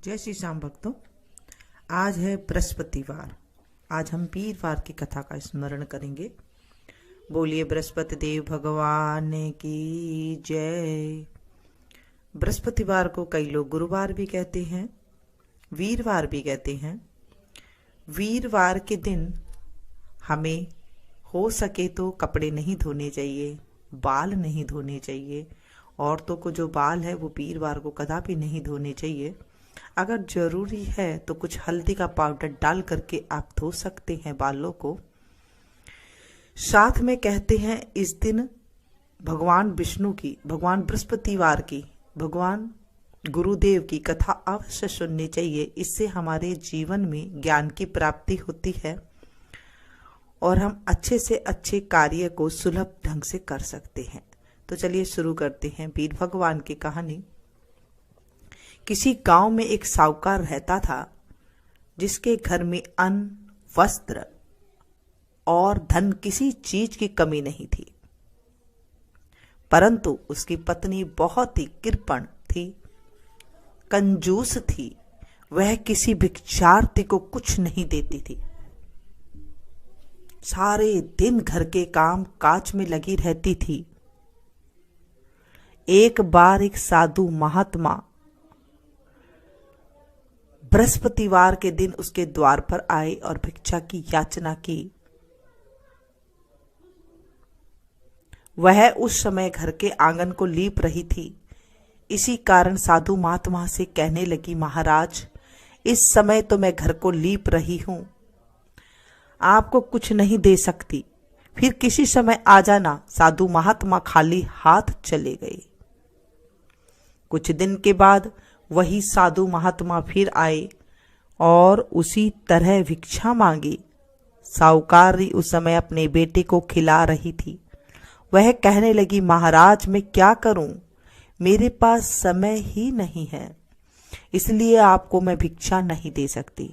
जय श्री श्याम भक्तों। आज है बृहस्पतिवार। आज हम वीरवार की कथा का स्मरण करेंगे। बोलिए बृहस्पति देव भगवान की जय। बृहस्पतिवार को कई लोग गुरुवार भी कहते हैं, वीरवार भी कहते हैं। वीरवार के दिन हमें हो सके तो कपड़े नहीं धोने चाहिए, बाल नहीं धोने चाहिए। औरतों को जो बाल है वो वीरवार को कदापि नहीं धोने चाहिए। अगर जरूरी है तो कुछ हल्दी का पाउडर डाल करके आप धो सकते हैं बालों को। साथ में कहते हैं इस दिन भगवान विष्णु की, भगवान बृहस्पतिवार की, भगवान गुरुदेव की कथा अवश्य सुननी चाहिए। इससे हमारे जीवन में ज्ञान की प्राप्ति होती है और हम अच्छे से अच्छे कार्य को सुलभ ढंग से कर सकते हैं। तो चलिए शुरू करते हैं वीर भगवान की कहानी। किसी गांव में एक साहूकार रहता था जिसके घर में अन्न, वस्त्र और धन किसी चीज की कमी नहीं थी। परंतु उसकी पत्नी बहुत ही कृपण थी, कंजूस थी। वह किसी भिक्षार्थी को कुछ नहीं देती थी। सारे दिन घर के काम काज में लगी रहती थी। एक बार एक साधु महात्मा बृहस्पतिवार के दिन उसके द्वार पर आए और भिक्षा की याचना की। वह उस समय घर के आंगन को लीप रही थी। इसी कारण साधु महात्मा से कहने लगी, महाराज, इस समय तो मैं घर को लीप रही हूं, आपको कुछ नहीं दे सकती, फिर किसी समय आ जाना। साधु महात्मा खाली हाथ चले गए। कुछ दिन के बाद वही साधु महात्मा फिर आए और उसी तरह भिक्षा मांगी। साहूकारी उस समय अपने बेटे को खिला रही थी। वह कहने लगी, महाराज, मैं क्या करूं, मेरे पास समय ही नहीं है, इसलिए आपको मैं भिक्षा नहीं दे सकती।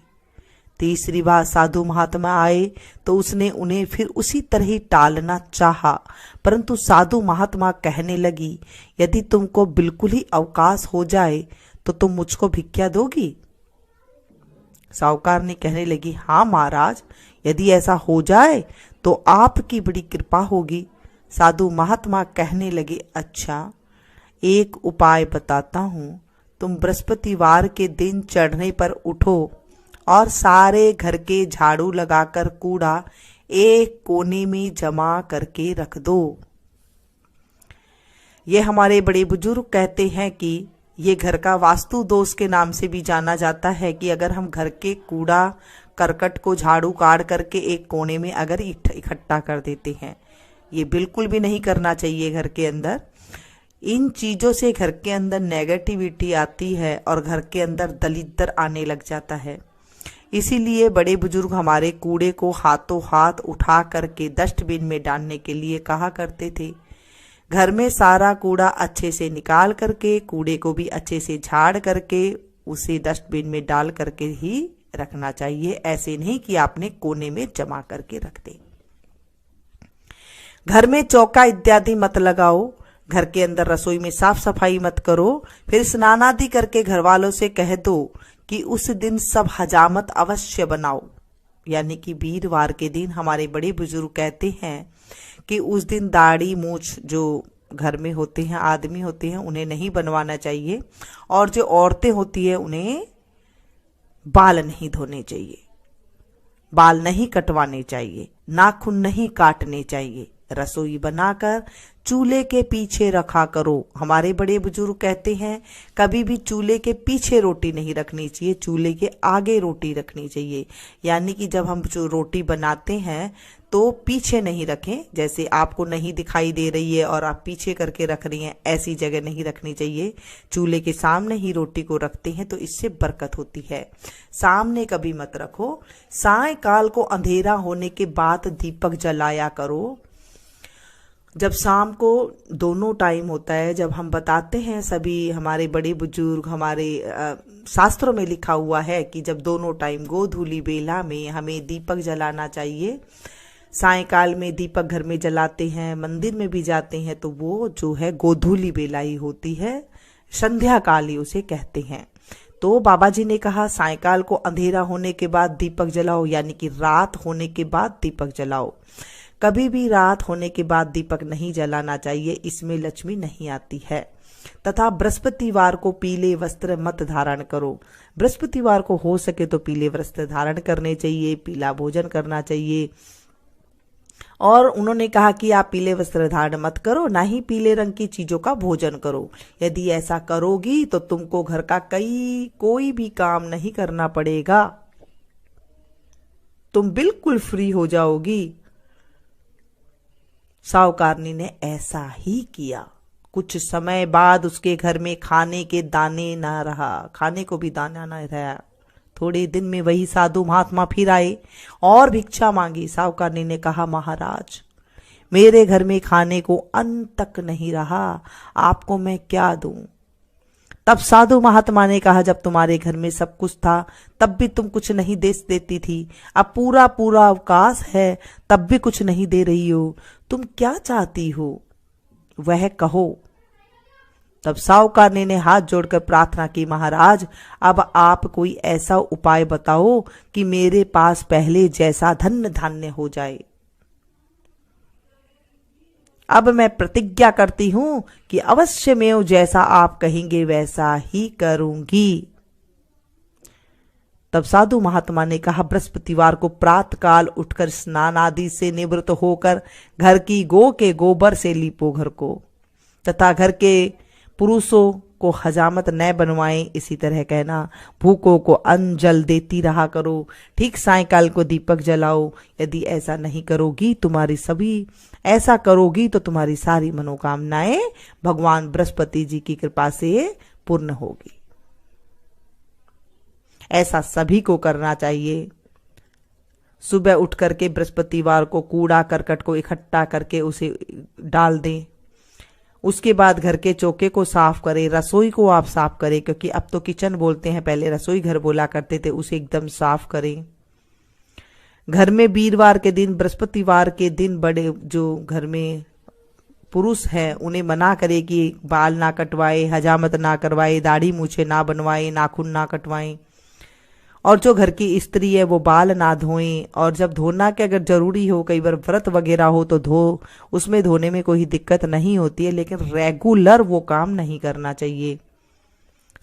तीसरी बार साधु महात्मा आए तो उसने उन्हें फिर उसी तरह ही टालना चाहा, परंतु साधु महात्मा कहने लगी, यदि तुमको बिल्कुल ही अवकाश हो जाए तो तुम मुझको भिक्षा दोगी? साहूकार ने कहने लगी, हाँ महाराज, यदि ऐसा हो जाए तो आपकी बड़ी कृपा होगी। साधु महात्मा कहने लगे, अच्छा, एक उपाय बताता हूँ। तुम बृहस्पतिवार के दिन चढ़ने पर उठो और सारे घर के झाड़ू लगाकर कूड़ा एक कोने में जमा करके रख दो। ये हमारे बड़े बुजुर्ग कहते हैं कि ये घर का वास्तु दोष के नाम से भी जाना जाता है कि अगर हम घर के कूड़ा करकट को झाड़ू काट करके एक कोने में अगर इकट्ठा कर देते हैं, ये बिल्कुल भी नहीं करना चाहिए। घर के अंदर इन चीजों से घर के अंदर नेगेटिविटी आती है और घर के अंदर दलिद्र आने लग जाता है। इसीलिए बड़े बुजुर्ग हमारे कूड़े को हाथों हाथ उठा करके डस्टबिन में डालने के लिए कहा करते थे। घर में सारा कूड़ा अच्छे से निकाल करके, कूड़े को भी अच्छे से झाड़ करके उसे डस्टबिन में डाल करके ही रखना चाहिए। ऐसे नहीं कि आपने कोने में जमा करके रख दे। घर में चौका इत्यादि मत लगाओ। घर के अंदर रसोई में साफ सफाई मत करो। फिर स्नान आदि करके घर वालों से कह दो कि उस दिन सब हजामत अवश्य बनाओ। यानी कि वीरवार के दिन हमारे बड़े बुजुर्ग कहते हैं कि उस दिन दाढ़ी मूछ जो घर में होते हैं, आदमी होते हैं, उन्हें नहीं बनवाना चाहिए और जो औरतें होती है उन्हें बाल नहीं धोने चाहिए, बाल नहीं कटवाने चाहिए, नाखून नहीं काटने चाहिए। रसोई बनाकर चूल्हे के पीछे रखा करो। हमारे बड़े बुजुर्ग कहते हैं कभी भी चूल्हे के पीछे रोटी नहीं रखनी चाहिए, चूल्हे के आगे रोटी रखनी चाहिए। यानी कि जब हम जो रोटी बनाते हैं तो पीछे नहीं रखें, जैसे आपको नहीं दिखाई दे रही है और आप पीछे करके रख रही हैं, ऐसी जगह नहीं रखनी चाहिए। चूल्हे के सामने ही रोटी को रखते हैं तो इससे बरकत होती है। सामने कभी मत रखो। सायंकाल को अंधेरा होने के बाद दीपक जलाया करो। जब शाम को दोनों टाइम होता है, जब हम बताते हैं सभी हमारे बड़े बुजुर्ग, हमारे शास्त्रों में लिखा हुआ है कि जब दोनों टाइम गोधूली बेला में हमें दीपक जलाना चाहिए। सायंकाल में दीपक घर में जलाते हैं, मंदिर में भी जाते हैं, तो वो जो है गोधूली बेला ही होती है। संध्या काल ही उसे कहते हैं। तो बाबा जी ने कहा सायकाल को अंधेरा होने के बाद दीपक जलाओ, यानी कि रात होने के बाद दीपक जलाओ। कभी भी रात होने के बाद दीपक नहीं जलाना चाहिए, इसमें लक्ष्मी नहीं आती है। तथा बृहस्पतिवार को पीले वस्त्र मत धारण करो। बृहस्पतिवार को हो सके तो पीले वस्त्र धारण करने चाहिए, पीला भोजन करना चाहिए। और उन्होंने कहा कि आप पीले वस्त्र धारण मत करो, ना ही पीले रंग की चीजों का भोजन करो। यदि ऐसा करोगी तो तुमको घर का कोई भी काम नहीं करना पड़ेगा, तुम बिल्कुल फ्री हो जाओगी। साहुकारनी ने ऐसा ही किया। कुछ समय बाद उसके घर में खाने के दाने ना रहा, खाने को भी दाना ना रहा। थोड़े दिन में वही साधु महात्मा फिर आए और भिक्षा मांगी। साहुकारनी ने कहा महाराज, मेरे घर में खाने को अन्न तक नहीं रहा, आपको मैं क्या दूं? तब साधु महात्मा ने कहा जब तुम्हारे घर में सब कुछ था तब भी तुम कुछ नहीं दे देती थी, अब पूरा पूरा अवकाश है तब भी कुछ नहीं दे रही हो, तुम क्या चाहती हो वह कहो। तब साहुकारनी ने हाथ जोड़कर प्रार्थना की, महाराज अब आप कोई ऐसा उपाय बताओ कि मेरे पास पहले जैसा धन धान्य हो जाए। अब मैं प्रतिज्ञा करती हूं कि अवश्य में जैसा आप कहेंगे वैसा ही करूंगी। तब साधु महात्मा ने कहा बृहस्पतिवार को प्रातःकाल उठकर स्नान आदि से निवृत्त होकर घर की गौ के गोबर से लीपो घर को, तथा घर के पुरुषों को हजामत न बनवाएं। इसी तरह कहना भूखों को अन्न जल देती रहा करो। ठीक सायकाल को दीपक जलाओ। यदि ऐसा नहीं करोगी तो तुम्हारी सारी मनोकामनाएं भगवान बृहस्पति जी की कृपा से पूर्ण होगी। ऐसा सभी को करना चाहिए। सुबह उठ करके बृहस्पतिवार को कूड़ा करकट को इकट्ठा करके उसे डाल दें। उसके बाद घर के चौके को साफ करें, रसोई को आप साफ करें, क्योंकि अब तो किचन बोलते हैं, पहले रसोई घर बोला करते थे, उसे एकदम साफ करें। घर में वीरवार के दिन, बृहस्पतिवार के दिन बड़े जो घर में पुरुष हैं उन्हें मना करे कि बाल ना कटवाए, हजामत ना करवाए, दाढ़ी मूछे ना बनवाए, नाखून ना कटवाएं। और जो घर की स्त्री है वो बाल ना धोएं। और जब धोना के अगर जरूरी हो, कई बार व्रत वगैरह हो तो उसमें धोने में कोई दिक्कत नहीं होती है, लेकिन रेगुलर वो काम नहीं करना चाहिए।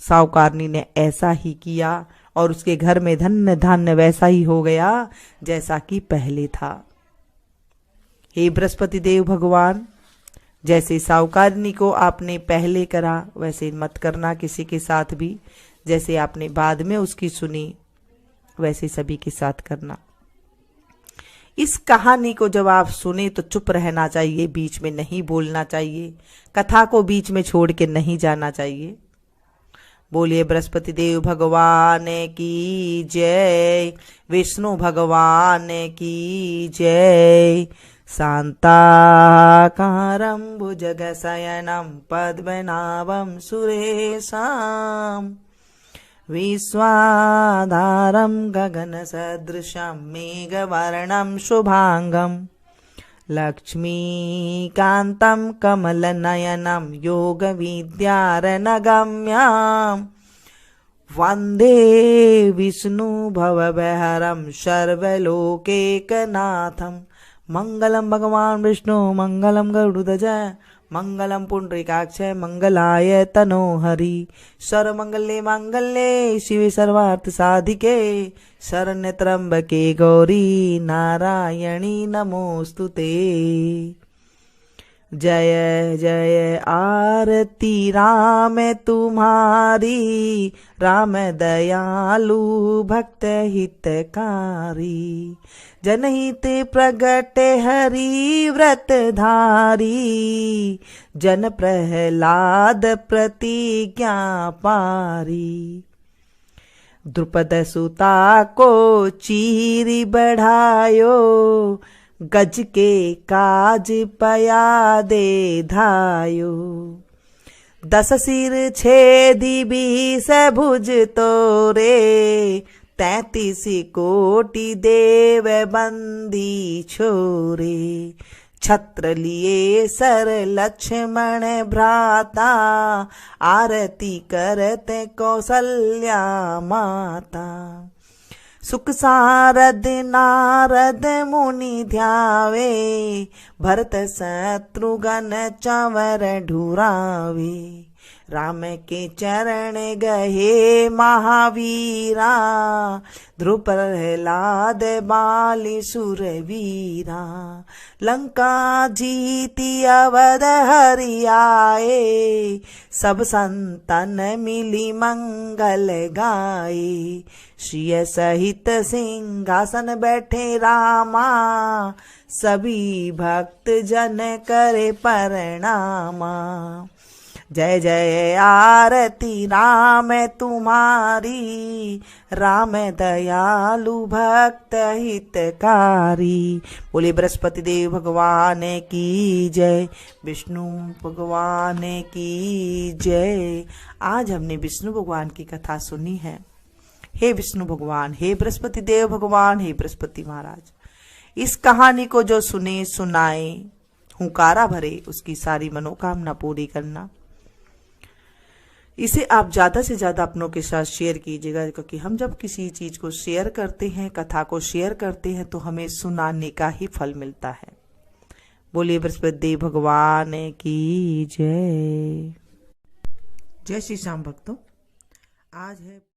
साहुकारनी ने ऐसा ही किया और उसके घर में धन्य धान्य वैसा ही हो गया जैसा कि पहले था। हे बृहस्पति देव भगवान, जैसे साहुकारनी को आपने पहले करा वैसे मत करना किसी के साथ भी, जैसे आपने बाद में उसकी सुनी वैसे सभी के साथ करना। इस कहानी को जब आप सुने तो चुप रहना चाहिए, बीच में नहीं बोलना चाहिए, कथा को बीच में छोड़ के नहीं जाना चाहिए। बोलिए बृहस्पति देव भगवान की जय, विष्णु भगवान की जय। शांताकारं भुजगशयनं पद्मनाभं सुरेशं, विश्वाधारं गगनसदृशं मेघवर्णं शुभांगं, लक्ष्मीकान्तं कमलनयनं योगविद्यारनगम्यं, वन्दे विष्णुभवभयहरं सर्वलोकैकनाथं। मंगलम भगवान विष्णु मंगलम गरुड़ध्वज मंगलम पुंडरीकाक्ष मंगलाय तनोहरि। सर्वमंगले मांगल्ये शिवे सर्वार्थ साधिके शरण्य त्र्यंबके गौरी नारायणी नमोस्तुते। जय जय आरती राम तुम्हारी, राम दयालु भक्त हितकारी, जनहित प्रगट हरि व्रतधारी, जन प्रहलाद प्रतिज्ञा पारी। द्रुपद सुता को चीरी बढ़ायो, गज के काज पया दे धायो। 10 सिर छेदी 20 भुज तोरे, 33 कोटि देव बंदी छोरे। छत्र लिए सर लक्ष्मण भ्राता, आरती करते कौसल्या माता। सुख सारद नारद मुनि ध्यावे, भरत शत्रुघ्न चंवर ढुरावे। राम के चरण गहे महावीरा, ध्रुव प्रहलाद बाली सुरवीरा। लंका जीती अवध हरि आए, सब संतन मिली मंगल गाए। श्रिय सहित सिंहासन बैठे रामा, सभी भक्त जन करे प्रणामा। जय जय आरती राम तुम्हारी, राम दयालु भक्त हितकारी। बोले बृहस्पति देव भगवान की जय, विष्णु भगवान की जय। आज हमने विष्णु भगवान की कथा सुनी है। हे विष्णु भगवान, हे बृहस्पति देव भगवान, हे बृहस्पति महाराज, इस कहानी को जो सुने सुनाए हुंकारा भरे, उसकी सारी मनोकामना पूरी करना। इसे आप ज़्यादा से ज़्यादा अपनों के साथ शेयर कीजिएगा, क्योंकि हम जब किसी चीज़ को शेयर करते हैं, कथा को शेयर करते हैं, तो हमें सुनाने का ही फल मिलता है। बोलिए बृहस्पति देव भगवान की जय। जय श्री श्याम भक्तों, आज है